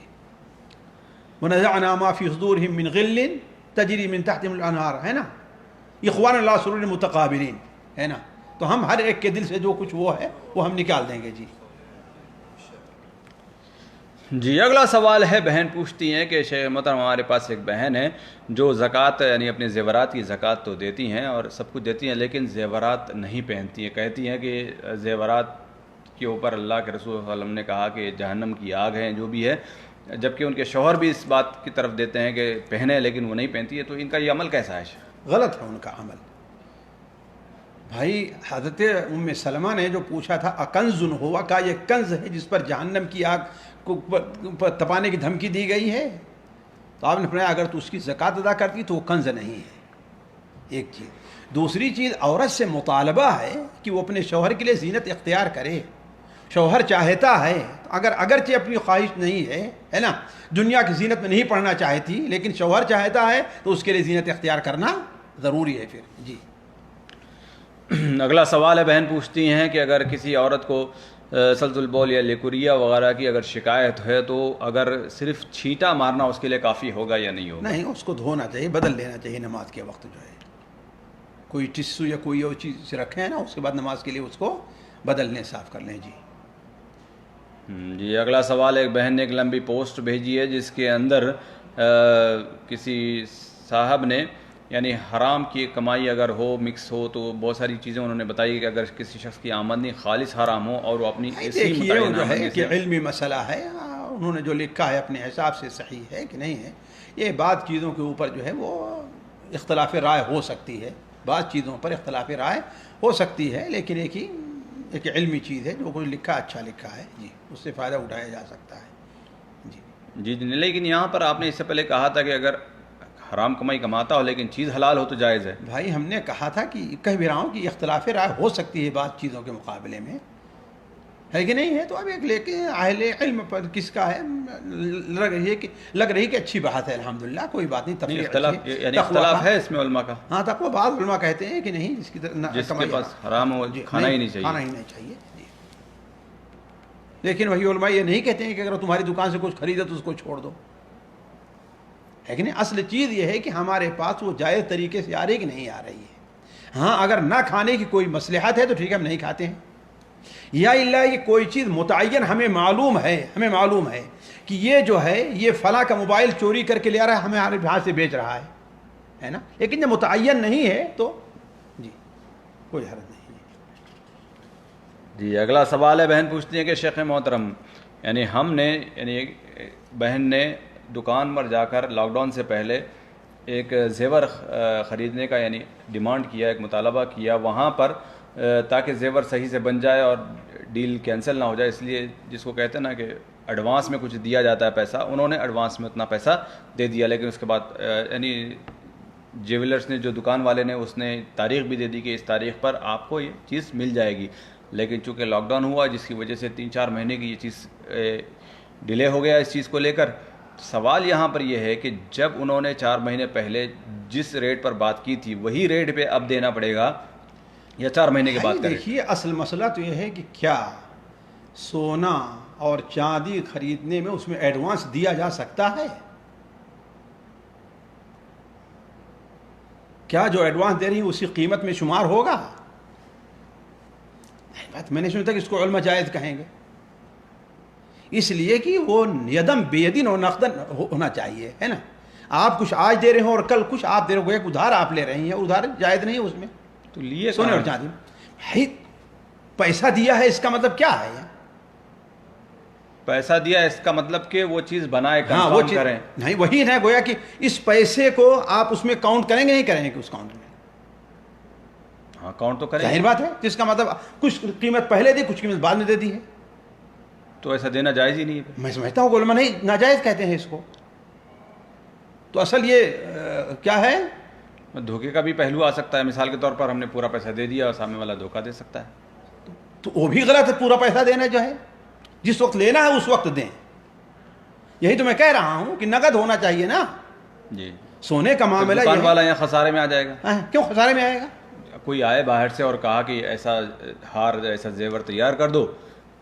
وَنَزَعْنَا مَا فِي صُدُورِهِم مِّن غِلٍّ تَجْرِي مِن تَحْتِهِمُ الْأَنْهَارُ، ہے نا. اخوان اللہ سرور متقابلین، ہے نا. تو ہم ہر ایک کے دل سے جو کچھ وہ ہے وہ ہم نکال دیں گے. جی جی. اگلا سوال ہے، بہن پوچھتی ہیں کہ شیخ محترم ہمارے پاس ایک بہن ہے جو زکوٰۃ یعنی اپنے زیورات کی زکوٰۃ تو دیتی ہیں اور سب کچھ دیتی ہیں، لیکن زیورات نہیں پہنتی ہیں. کہتی ہیں کہ زیورات کے اوپر اللہ کے رسول صلی اللہ علیہ وسلم نے کہا کہ جہنم کی آگ ہے جو بھی ہے، جبکہ ان کے شوہر بھی اس بات کی طرف دیتے ہیں کہ پہنے، لیکن وہ نہیں پہنتی ہے. تو ان کا یہ عمل کیسا ہے؟ غلط ہے ان کا عمل. بھائی حضرت ام سلمہ نے جو پوچھا تھا اکنز ہوا، کا یہ کنز ہے جس پر جہنم کی آگ کو تپانے کی دھمکی دی گئی ہے؟ تو آپ نے فرمایا اگر تو اس کی زکوٰۃ ادا کرتی تو وہ کنز نہیں ہے. ایک چیز. دوسری چیز، عورت سے مطالبہ ہے کہ وہ اپنے شوہر کے لیے زینت اختیار کرے. شوہر چاہتا ہے اگر اگرچہ اپنی خواہش نہیں ہے نا، دنیا کی زینت میں نہیں پڑھنا چاہتی، لیکن شوہر چاہتا ہے تو اس کے لیے زینت اختیار کرنا ضروری ہے پھر. جی. اگلا سوال ہے، بہن پوچھتی ہیں کہ اگر کسی عورت کو سلط البول یا لیکوریا وغیرہ کی اگر شکایت ہے تو اگر صرف چھینٹا مارنا اس کے لیے کافی ہوگا یا نہیں ہوگا؟ نہیں، اس کو دھونا چاہیے، بدل لینا چاہیے نماز کے وقت. جو ہے کوئی ٹسو یا کوئی اور چیز سے رکھیں نا، اس کے بعد نماز کے لیے اس کو بدل لیں، صاف کر لیں. جی جی. اگلا سوال ایک بہن نے ایک لمبی پوسٹ بھیجی ہے جس کے اندر کسی صاحب نے یعنی حرام کی کمائی اگر ہو مکس ہو تو بہت ساری چیزیں انہوں نے بتائی کہ اگر کسی شخص کی آمدنی خالص حرام ہو اور وہ اپنی ایسی دیکھیے متعین جو ہے آمدنی کہ سے علمی مسئلہ ہے، انہوں نے جو لکھا ہے اپنے حساب سے صحیح ہے کہ نہیں ہے. یہ بعض چیزوں کے اوپر جو ہے وہ اختلاف رائے ہو سکتی ہے، بعض چیزوں پر اختلاف رائے ہو سکتی ہے، لیکن ایک علمی چیز ہے، جو کوئی لکھا اچھا لکھا ہے. جی اس سے فائدہ اٹھایا جا سکتا ہے. جی. لیکن یہاں پر آپ نے اس سے پہلے کہا تھا کہ اگر حرام کمائی کماتا ہو لیکن چیز حلال ہو تو جائز ہے. بھائی ہم نے کہا تھا کہ کہہ بھی رہا ہوں کہ اختلاف رائے ہو سکتی ہے بعض چیزوں کے مقابلے میں، ہے کہ نہیں ہے. تو اب ایک لے کے اہل علم پر کس کا ہے، لگ رہی کہ اچھی بات ہے، الحمدللہ کوئی بات نہیں. تفریح اختلاف ہے اس میں علماء کا. ہاں تقویٰ بعض علماء کہتے ہیں کہ نہیں، جس کے پاس حرام ہو کھانا ہی نہیں چاہیے. جی. لیکن وہی علماء یہ نہیں کہتے ہیں کہ اگر تمہاری دکان سے کچھ خریدے تو اس کو چھوڑ دو، ہے کہ نہیں. اصل چیز یہ ہے کہ ہمارے پاس وہ جائز طریقے سے آ رہی کہ نہیں آ رہی ہے. ہاں اگر نہ کھانے کی کوئی مصلحت ہے تو ٹھیک ہے ہم نہیں کھاتے ہیں، یا اللہ یہ کوئی چیز متعین ہمیں معلوم ہے کہ یہ جو ہے یہ فلاں کا موبائل چوری کر کے لے آ رہا ہے، ہمیں ہمارے ہاتھ سے بیچ رہا ہے نا. لیکن جب متعین نہیں ہے تو جی کوئی حرج نہیں ہے. جی اگلا سوال ہے، بہن پوچھتی ہیں کہ شیخ محترم یعنی ہم نے یعنی بہن نے دکان پر جا کر لاک ڈاؤن سے پہلے ایک زیور خریدنے کا یعنی ڈیمانڈ کیا، ایک مطالبہ کیا وہاں پر تاکہ زیور صحیح سے بن جائے اور ڈیل کینسل نہ ہو جائے، اس لیے جس کو کہتے ہیں نا کہ ایڈوانس میں کچھ دیا جاتا ہے پیسہ، انہوں نے ایڈوانس میں اتنا پیسہ دے دیا، لیکن اس کے بعد یعنی جیولرس نے جو دکان والے نے اس نے تاریخ بھی دے دی کہ اس تاریخ پر آپ کو یہ چیز مل جائے گی، لیکن چونکہ لاک ڈاؤن ہوا جس کی وجہ سے 3-4 مہینے کی یہ چیز ڈیلے ہو گیا اس چیز کو لے کر۔ سوال یہاں پر یہ ہے کہ جب انہوں نے 4 مہینے پہلے جس ریٹ پر بات کی تھی وہی ریٹ پہ اب دینا پڑے گا یا 4 مہینے کے بعد کریں؟ دیکھیے اصل مسئلہ تو یہ ہے کہ کیا سونا اور چاندی خریدنے میں اس میں ایڈوانس دیا جا سکتا ہے؟ کیا جو ایڈوانس دے رہی ہے اسی قیمت میں شمار ہوگا؟ بات میں نے سنتا کہ اس کو علماء جائز کہیں گے، اس لیے کہ وہ یدم بیدن اور نقدن ہونا چاہیے، ہے نا؟ آپ کچھ آج دے رہے ہوں اور کل کچھ آپ دے رہے ہو، ادھار آپ لے رہے ہیں، ادھار جائز نہیں ہے اس میں، تو لیے سونے اور چاندی بھائی پیسہ دیا ہے اس کا مطلب کیا ہے؟ پیسہ دیا اس کا مطلب کہ وہ چیز بنائے ہاں وہ کنفرم کریں۔ نہیں وہی ہے، گویا کہ اس پیسے کو آپ اس میں کاؤنٹ کریں گے نہیں کریں گے کہ اس کاؤنٹ میں؟ ہاں کاؤنٹ تو کریں، ظاہر بات ہے، جس کا مطلب کچھ قیمت پہلے دی کچھ قیمت بعد میں دے دی ہے، تو ایسا دینا جائز ہی نہیں ہے۔ میں سمجھتا ہوں کہ علماء نہیں ناجائز کہتے ہیں اس کو۔ تو اصل یہ کیا ہے؟ دھوکے کا بھی پہلو آ سکتا ہے، مثال کے طور پر ہم نے پورا پیسہ دے دیا اور سامنے والا دھوکہ دے سکتا ہے، تو وہ بھی غلط ہے، پورا پیسہ دینا جو ہے جس وقت لینا ہے اس وقت دیں۔ یہی تو میں کہہ رہا ہوں کہ نقد ہونا چاہیے نا، جی سونے کا معاملہ دکان یہ والا یہاں خسارے میں آ جائے گا۔ ہے، کیوں خسارے میں آئے گا؟ کوئی آئے باہر سے اور کہا کہ ایسا ہار ایسا زیور تیار کر دو،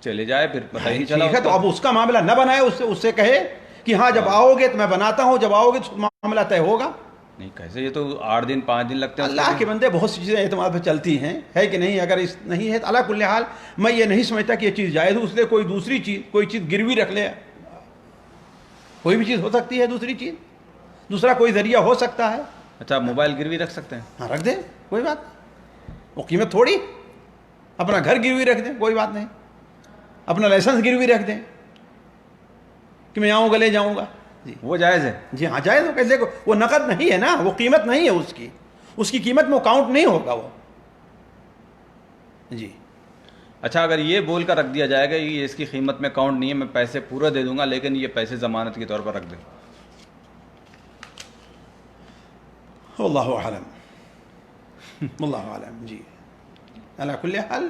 چلے جائے، پھر پتہ ہی نہیں چلا۔ ٹھیک ہے، تو اب اس کا معاملہ نہ بنائے، اس سے کہے کہ ہاں جب آؤ گے تو میں بناتا ہوں، جب آؤ گے تو معاملہ طے ہوگا۔ نہیں کیسے، یہ تو 8 دن 5 دن لگتے ہیں۔ اللہ کے بندے بہت سی چیزیں اعتماد پہ چلتی ہیں، ہے کہ نہیں؟ اگر اس نہیں ہے تو اللہ کل حال میں یہ نہیں سمجھتا کہ یہ چیز جائز ہو، اس لیے کوئی دوسری چیز کوئی چیز گروی رکھ لے، کوئی بھی چیز ہو سکتی ہے، دوسری چیز دوسرا کوئی ذریعہ ہو سکتا ہے۔ اچھا موبائل گروی رکھ سکتے ہیں؟ ہاں رکھ دیں، کوئی بات نہیں، وہ قیمت تھوڑی، اپنا گھر گروی رکھ دیں، کوئی بات نہیں، اپنا لائسنس گروی رکھ دیں کہ میں آؤں گا لے جاؤں گا، جی وہ جائز ہے؟ جی ہاں جائز ہو، کیسے وہ نقد نہیں ہے نا، وہ قیمت نہیں ہے، اس کی قیمت میں کاؤنٹ نہیں ہوگا وہ، جی۔ اچھا اگر یہ بول کر رکھ دیا جائے گا یہ اس کی قیمت میں کاؤنٹ نہیں ہے، میں پیسے پورا دے دوں گا لیکن یہ پیسے ضمانت کے طور پر رکھ دیں، اللہ عالم، اللہ عالم، جی۔ اللہ کل حال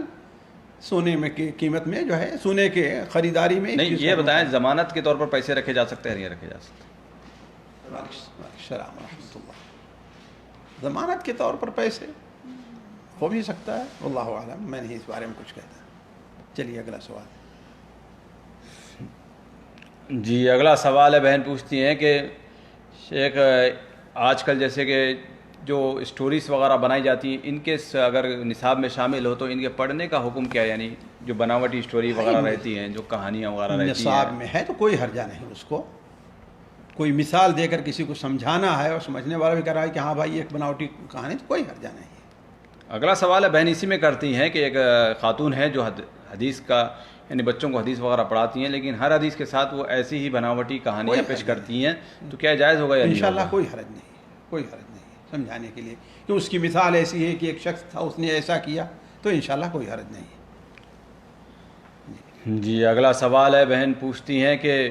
سونے میں کی قیمت میں جو ہے، سونے کے خریداری میں نہیں یہ بتائیں ضمانت کے طور پر پیسے رکھے جا سکتے ہیں یا نہیں رکھے جا سکتے؟ السلام ورحمۃ اللہ، ضمانت کے طور پر پیسے ہو بھی سکتا ہے، اللہ عالم، میں نہیں اس بارے میں کچھ کہتا۔ چلیے اگلا سوال۔ جی اگلا سوال ہے، بہن پوچھتی ہیں کہ شیخ آج کل جیسے کہ جو اسٹوریز وغیرہ بنائی جاتی ہیں ان کے اگر نصاب میں شامل ہو تو ان کے پڑھنے کا حکم کیا ہے؟ یعنی جو بناوٹی اسٹوری وغیرہ رہتی ہیں، جو کہانیاں وغیرہ رہتی ہیں، نصاب میں ہے تو کوئی حرجہ نہیں، اس کو کوئی مثال دے کر کسی کو سمجھانا ہے اور سمجھنے والا بھی کر رہا ہے کہ ہاں بھائی ایک بناوٹی کہانی، تو کوئی حرجہ نہیں ہے۔ اگلا سوال ہے، بہن اسی میں کرتی ہیں کہ ایک خاتون ہے جو حدیث کا یعنی بچوں کو حدیث وغیرہ پڑھاتی ہیں، لیکن ہر حدیث کے ساتھ وہ ایسی ہی بناوٹی کہانیاں پیش کرتی ہیں، تو کیا جائز ہوگا یا نہیں؟ انشاءاللہ کوئی حرج نہیں، کوئی حرج نہیں سمجھانے کے لیے، کہ اس کی مثال ایسی ہے کہ ایک شخص تھا اس نے ایسا کیا، تو انشاءاللہ کوئی حرج نہیں ہے۔ جی اگلا سوال ہے، بہن پوچھتی ہیں کہ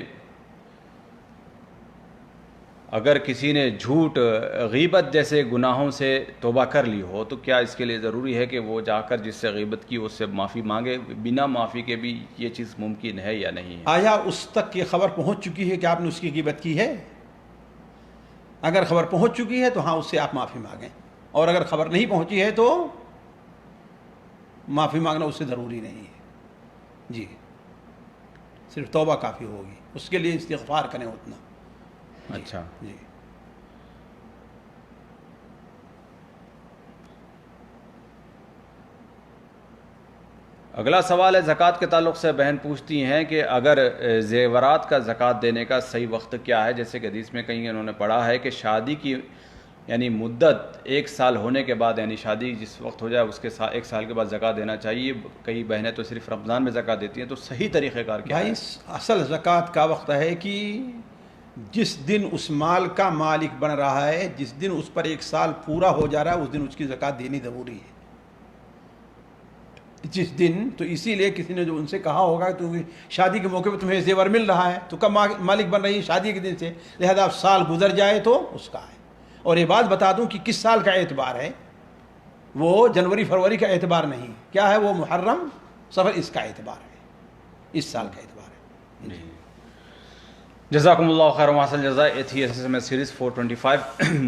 اگر کسی نے جھوٹ غیبت جیسے گناہوں سے توبہ کر لی ہو تو کیا اس کے لیے ضروری ہے کہ وہ جا کر جس سے غیبت کی اس سے معافی مانگے؟ بنا معافی کے بھی یہ چیز ممکن ہے یا نہیں ہے؟ آیا اس تک یہ خبر پہنچ چکی ہے کہ آپ نے اس کی غیبت کی ہے؟ اگر خبر پہنچ چکی ہے تو ہاں اس سے آپ معافی مانگیں، اور اگر خبر نہیں پہنچی ہے تو معافی مانگنا اس سے ضروری نہیں ہے، جی صرف توبہ کافی ہوگی، اس کے لیے استغفار کریں اتنا۔ اچھا جی اگلا سوال ہے زکوٰۃ کے تعلق سے، بہن پوچھتی ہیں کہ اگر زیورات کا زکوٰۃ دینے کا صحیح وقت کیا ہے؟ جیسے کہ حدیث میں کہیں انہوں نے پڑھا ہے کہ شادی کی یعنی مدت 1 سال ہونے کے بعد، یعنی شادی جس وقت ہو جائے اس کے 1 سال کے بعد زکوٰۃ دینا چاہیے. کئی بہنیں تو صرف رمضان میں زکوٰۃ دیتی ہیں، تو صحیح طریقہ کار کیا ہے؟ بھائی اصل زکوٰۃ کا وقت ہے کہ جس دن اس مال کا مالک بن رہا ہے، جس دن اس پر 1 سال پورا ہو جا رہا ہے، اس دن اس کی زکوٰۃ دینی ضروری ہے. جس دن، تو اسی لیے کسی نے جو ان سے کہا ہوگا تو شادی کے موقع پہ تمہیں زیور مل رہا ہے تو کب مالک بن رہی ہے؟ شادی کے دن سے. لہذا اب سال گزر جائے تو اس کا ہے. اور یہ بات بتا دوں کہ کس سال کا اعتبار ہے، وہ جنوری فروری کا اعتبار نہیں. کیا ہے وہ؟ محرم صفر، اس کا اعتبار ہے، اس سال کا اعتبار ہے. جزاکم اللہ خیر و احسن الجزاء. یہ تھی SSMS سیریز 425